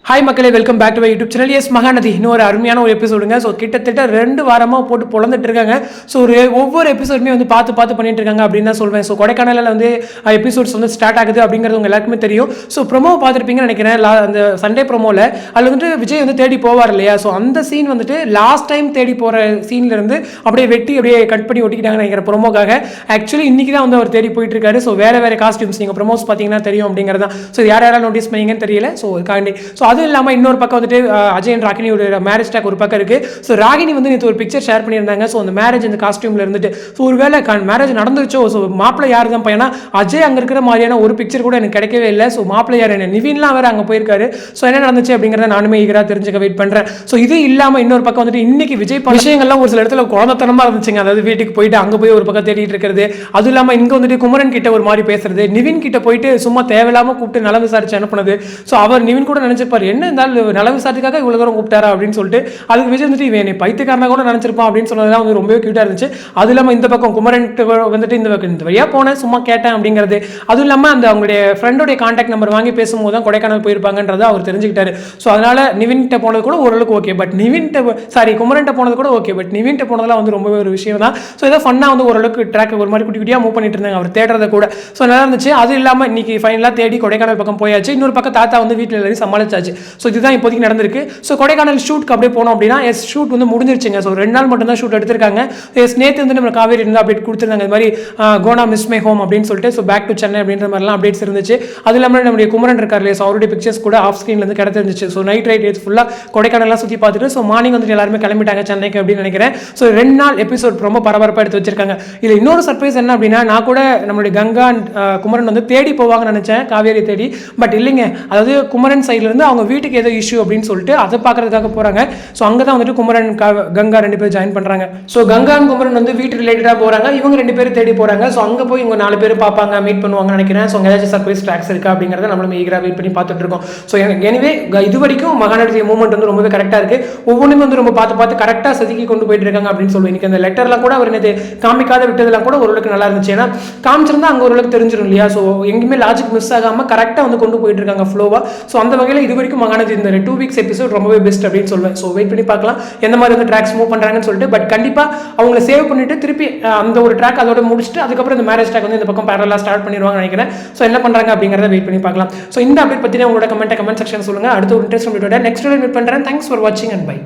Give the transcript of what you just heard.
Hi மக்களே, welcome back to my YouTube channel. S Mahanadi இன்னும் ஒரு அருமையான ஒரு எபிசோடுங்க. ஸோ கிட்டத்தட்ட 2 வாரமாக போட்டு பொழந்துட்டு இருக்காங்க. ஸோ ஒவ்வொரு எபிசோடுமே வந்து பார்த்து பண்ணிட்டு இருக்காங்க அப்படின்னு தான் சொல்வேன். ஸோ கொடைக்கானலில் வந்து எபிசோட்ஸ் வந்து ஸ்டார்ட் ஆகுது அப்படிங்கிறது உங்க எல்லாருக்குமே தெரியும். ஸோ ப்ரொமோ பார்த்துருப்பீங்கன்னு நினைக்கிறேன். அந்த சண்டே ப்ரொமோவில் அதில் வந்துட்டு விஜய் வந்து தேடி போவார் இல்லையா? ஸோ அந்த சீன் வந்துட்டு லாஸ்ட் டைம் தேடி போகிற சீன்லேருந்து அப்படியே வெட்டி அப்படியே கட் பண்ணி ஒட்டிக்கிட்டாங்கன்னு நினைக்கிறேன் ப்ரொமோக்காக. ஆக்சுவலி இன்னைக்கு தான் வந்து அவர் தேடி போயிட்டு இருக்காரு. ஸோ வேறு காஸ்டியூம்ஸ் நீங்கள் ப்ரொமோஸ் பார்த்தீங்கன்னா தெரியும் அப்படிங்கிறது தான். ஸோ யாரெல்லாம் நோட்டீஸ் பண்ணீங்கன்னு தெரியல. ஸோ காண்டி ஸோ அதுவும் இல்லாமல் இன்னொரு பக்கம் வந்துட்டு அஜய் அண்ட் ராகினியோட மேரேஜ் டாக் ஒரு பக்கம் இருக்கு. ஸோ ராகினி வந்து நேற்று ஒரு பிக்சர் ஷேர் பண்ணியிருந்தாங்க. ஸோ அந்த மேரேஜ் அந்த காஸ்டியூம்ல இருந்துட்டு ஸோ ஒரு வேலை மேரேஜ் நடந்துருச்சோ. ஸோ மாப்பிள்ளை யார் தான் பையனா அஜய் அங்கே இருக்கிற மாதிரியான ஒரு பிக்சர் கூட எனக்கு கிடைக்கவே இல்லை. ஸோ மாப்பிள்ளை யார் என்ன நிவின்லாம் வேறு அங்கே போயிருக்காரு. ஸோ என்ன நடந்துச்சு அப்படிங்கிறத நானுமே ஈகராக தெரிஞ்சுக்க வெயிட் பண்ணுறேன். ஸோ இது இல்லாமல் இன்னொரு பக்கம் வந்துட்டு இன்னைக்கு விஜய் விஷயங்கள்லாம் ஒரு சில இடத்துல குழந்தைத்தனமாக இருந்துச்சுங்க. அதாவது வீட்டுக்கு போயிட்டு அங்கே போய் ஒரு பக்கம் தேடிட்டு இருக்கிறது. அதுவும் இல்லாமல் இங்கே வந்துட்டு குமரன் கிட்ட ஒரு மாதிரி பேசுறது, நிவின் கிட்ட போயிட்டு சும்மா தேவையில்லாமல் கூப்பிட்டு நல விசாரிச்சு அனுப்புனது. ஸோ அவர் நிவின் கூட நினைச்சிருப்பாரு என்ன இருந்தாலும் நல விசாரிக்காக இவ்வளவு தூரம் கூப்பிட்டாரா அப்படின்னு சொல்லிட்டு அதுக்கு விஜய் வந்துட்டு இவன் பைத்தியக்காரனா கூட நினைச்சிருப்பான் அப்படின்னு சொன்னதுதான் வந்து ரொம்பவே கியூட்டா இருந்துச்சு. அது இல்லாமல் இந்த பக்கம் குமரன் வந்துட்டு இந்த வழியா போனேன் சும்மா கேட்டேன் அப்படிங்கிறது. அதுவும் இல்லாமல் அந்த அவங்களுடைய ஃப்ரெண்டோடைய கான்டாக்ட் நம்பர் வாங்கி பேசும்போது தான் கொடைக்கானல் போயிருப்பாங்கன்றதை அவர் தெரிஞ்சுக்கிட்டாரு. ஸோ அதனால நிவின்கிட்ட போனது கூட ஓரளவுக்கு ஓகே. பட் குமரன்ட்ட போனது கூட ஓகே. பட் நிவின்கிட்ட போனதெல்லாம் வந்து ரொம்பவே ஒரு விஷயம் தான். ஸோ இதை ஃபன்னா வந்து ஓரளவுக்கு ட்ராக் ஒரு மாதிரி குட்டி குட்டியாக மூவ் பண்ணிட்டு இருந்தாங்க அவர் தேடுறத கூட. ஸோ நல்லா இருந்துச்சு. அது இல்லாமல் இன்னைக்கு ஃபைனலாக தேடி கொடைக்கானல் பக்கம் போயாச்சு. இன்னொரு பக்கம் தாத்தா வந்து வீட்டில் எல்லாரும் சமாளிச்சாச்சு. ஸோ இதுதான் இப்போதைக்கு நடந்திருக்கு. ஸோ கொடைக்கானல் ஷூட்க்கு அப்படியே போனோம் அப்படின்னா ஷூட் வந்து முடிஞ்சிருச்சுங்க. ஸோ 2 நாள் மட்டும் தான் ஷூட் எடுத்திருக்காங்க. நேற்று வந்து நம்ம காவேரி இருந்தால் அப்டேட் கொடுத்துருந்தாங்க. இது மாதிரி கோனா மிஸ் மை ஹோம் அப்படின்னு சொல்லிட்டு ஸோ பேக் டு சென்னை அப்படின்ற மாதிரிலாம் அப்டேட்ஸ் இருந்துச்சு. அது இல்லாமல் நம்முடைய குமரன் இருக்கார் இல்லையா? ஸோ அவருடைய பிக்சர்ஸ் கூட ஆஃப் ஸ்க்ரீன்ல இருந்து கிடைச்சிருந்துச்சு. ஸோ நைட் ரைட் ஃபுல்லாக கொடைக்கானல்லாம் சுற்றி பார்த்துட்டு ஸோ மார்னிங் வந்துட்டு எல்லாருமே கிளம்பிட்டாங்க சென்னைக்கு அப்படின்னு நினைக்கிறேன். ஸோ 2 நாள் எபிசோட் ரொம்ப பரபரப்பாக எடுத்து வச்சிருக்காங்க. இதில் இன்னொரு சர்ப்ரைஸ் என்ன அப்படின்னா, நான் கூட நம்மளுடைய கங்கா குமரன் வந்து தேடி போவாங்கன்னு நினைச்சேன் காவேரி தேடி. பட் இல்லைங்க, அதாவது குமரன் சைட்ல இருந்து அவங்க வீட்டுக்கு ஏதோ இஷ்யூ அப்படின்னு சொல்லிட்டு அதை பார்க்கறதுக்காக போறாங்க. ஸோ அங்கே தான் வந்துட்டு குமரன் கங்கா 2 பேர் ஜாயின் பண்றாங்க. ஸோ கங்கா குமரன் வந்து வீட்டு ரிலேட்டடாக போறாங்க. இவங்க 2 பேரும் தேடி போறாங்க. ஸோ அங்கே போய் இவங்க 4 பேர் பார்ப்பாங்க, மீட் பண்ணுவாங்கன்னு நினைக்கிறேன். ஸோ ஏதாச்சும் சர்ப்ரைஸ் ட்ராக்ஸ் இருக்கா அப்படிங்கிறத நம்மளும் ஈகராக வெயிட் பண்ணி பார்த்துட்டு இருக்கோம். ஸோ எனிவே இது வரைக்கும் மகாநதி மூவ்மெண்ட் வந்து ரொம்பவே கரெக்டாக இருக்கு. ஒவ்வொன்றுமே வந்து ரொம்ப பார்த்து கரெக்டாக செதுக்கி கொண்டு போயிட்டு இருக்காங்க அப்படின்னு சொல்லுவேன். இன்னைக்கு அந்த லெட்டர்லாம் கூட அவர் நேற்று காமிக்காத விட்டதெல்லாம் கூட ஓரளவுக்கு நல்லா இருந்துச்சு. ஏன்னா காமிச்சிருந்தா அங்கே ஓரளவுக்கு தெரிஞ்சிடும் இல்லையா? ஸோ எங்கேயுமே லாஜிக் மிஸ் ஆகாமல் கரெக்டாக வந்து கொண்டு போயிட்டு இருக்காங்க ஃப்ளோவா. ஸோ அந்த வகையில் இது வரைக்கும் மகாநதி இந்த 2 வீக்ஸ் எபிசோட் ரொம்பவே பெஸ்ட் அப்படின்னு சொல்லுவேன். ஸோ வெயிட் பண்ணி பார்க்கலாம் எந்த மாதிரி வந்து ட்ராக்ஸ் மூவ் பண்ணுறாங்கன்னு சொல்லிட்டு. பட் கண்டிப்பாக அவங்களை சேவ் பண்ணிட்டு திருப்பி அந்த ஒரு ட்ராக் அதோட முடிச்சுட்டு அதுக்கப்புறம் இந்த மேரேஜ் ட்ராக் வந்து இந்த பக்கம் பேரலாக ஸ்டார்ட் பண்ணிடுவாங்க நினைக்கிறேன். ஸோ என்ன பண்ணுறாங்க அப்படிங்கிறத வெயிட் பண்ணி பார்க்கலாம். ஸோ இந்த அப்டேட் பற்றி உங்களோட கமெண்ட் செக்ஷன் சொல்லுங்கள். அடுத்த ஒரு இன்ட்ரெஸ்ட் வீடியோட நெக்ஸ்ட் மீட் பண்ணுறேன். தேங்க்ஸ் ஃபார் வாட்சிங் அண்ட் பை.